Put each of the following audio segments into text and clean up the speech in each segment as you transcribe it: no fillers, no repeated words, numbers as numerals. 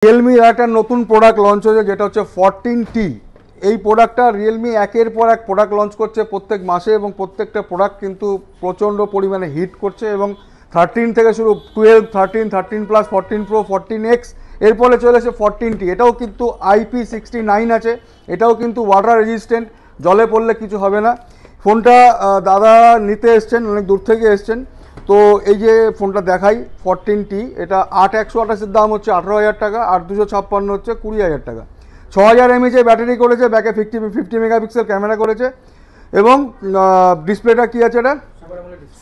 রিয়েলমির একটা নতুন product launch হয়েছে যেটা হচ্ছে 14T। এই প্রোডাক্টটা রিয়েলমি একের পর এক প্রোডাক্ট লঞ্চ করছে প্রত্যেক মাসে এবং প্রত্যেকটা প্রোডাক্ট কিন্তু প্রচণ্ড পরিমাণে হিট করছে এবং 13 থেকে শুরু 12, 13, 13 প্লাস, 14 প্রো, 14X, এরপরে চলে এসে 14T। এটাও কিন্তু IP69 আছে, এটাও কিন্তু ওয়াটার রেজিস্ট্যান্ট, জলে পড়লে কিছু হবে না। ফোনটা দাদা নিতে এসছেন, অনেক দূর থেকে এসছেন। তো এই যে ফোনটা দেখাই 14T, এটা 8128-এর দাম হচ্ছে 18,000 টাকা, 8256 হচ্ছে 20,000 টাকা। 6000 mAh ব্যাটারি করেছে, ব্যাকে 50 মেগাপিক্সেল ক্যামেরা করেছে এবং ডিসপ্লেটা কি আছে, এটা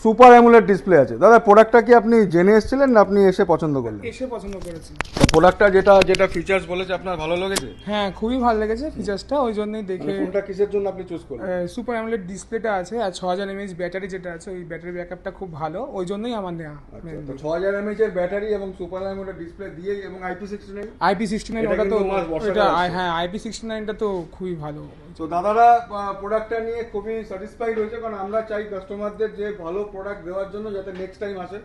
সুপার অ্যামোলেড ডিসপ্লে আছে। দাদা প্রোডাক্টটা কি আপনি জেনে এসেছিলেন না আপনি এসে পছন্দ করলেন? এসে পছন্দ করেছি। প্রোডাক্টটা যেটা ফিচার্স বলেছে আপনার ভালো লেগেছে? হ্যাঁ, খুবই ভালো লেগেছে ফিচার্সটা, ওই জন্যই দেখে। ফোনটা কিসের জন্য আপনি চুজ করলেন? সুপার অ্যামোলেড ডিসপ্লেটা আছে আর 6000 mAh ব্যাটারি যেটা আছে, ওই ব্যাটারি ব্যাকআপটা খুব ভালো, ওই জন্যই আমার নেওয়া। 6000 mAh এর ব্যাটারি এবং সুপার অ্যামোলেড ডিসপ্লে দিয়ে এবং IP69 ওটা তো, এটা হ্যাঁ IP69টা তো খুবই ভালো। তো দাদারা প্রোডাক্টটা নিয়ে খুবই স্যাটিসফাইড হয়েছে, কারণ আমরা চাই কাস্টমারদের যে ভালো প্রোডাক্ট দেওয়ার জন্য যাতে নেক্সট টাইম আসে।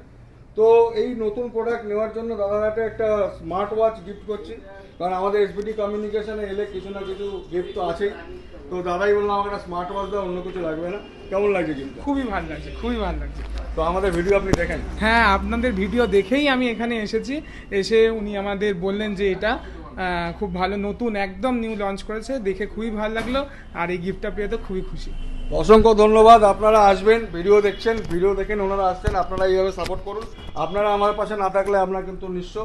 তো এই নতুন প্রোডাক্ট নেওয়ার জন্য দাদারাটা একটা স্মার্ট ওয়াচ গিফট করছি, কারণ আমাদের এসবিটি কমিউনিকেশনে এলে কিছু না কিছু গিফট তো আছেই। তো দাদাই বললাম আমাকে একটা স্মার্ট ওয়াচ দেওয়া, অন্য কিছু লাগবে না। কেমন লাগছে গিফট? খুবই ভালো লাগছে, খুবই ভালো লাগছে। তো আমাদের ভিডিও আপনি দেখেন? হ্যাঁ, আপনাদের ভিডিও দেখেই আমি এখানে এসেছি। এসে উনি আমাদের বললেন যে এটা খুব ভালো, নতুন একদম নিউ লঞ্চ করেছে, দেখে খুবই ভালো লাগলো আর এই গিফটটা পেয়ে তো খুবই খুশি। অসংখ্য ধন্যবাদ। আপনারা আসবেন, ভিডিও দেখছেন, ভিডিও দেখেন ওনারা আসছেন, আপনারা এইভাবে সাপোর্ট করুন। আপনারা আমার পাশে না থাকলে আমরা কিন্তু নিঃস্ব।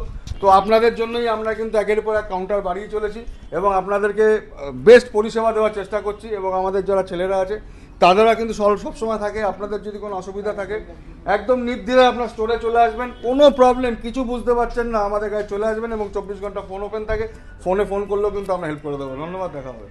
তো আপনাদের জন্যই আমরা কিন্তু একের পর এক কাউন্টার বাড়িয়ে চলেছি এবং আপনাদেরকে বেস্ট পরিষেবা দেওয়ার চেষ্টা করছি। এবং আমাদের যারা ছেলেরা আছে তাদেরা কিন্তু সবসময় থাকে। আপনাদের যদি কোনো অসুবিধা থাকে একদম নির্দ্বিধায় আপনার স্টোরে চলে আসবেন, কোনো প্রবলেম, কিছু বুঝতে পারছেন না আমাদের কাছে চলে আসবেন এবং 24 ঘন্টা ফোন ওপেন থাকে, ফোনে ফোন করলেও কিন্তু আমরা হেল্প করে দেবো। ধন্যবাদ, দেখা হবে।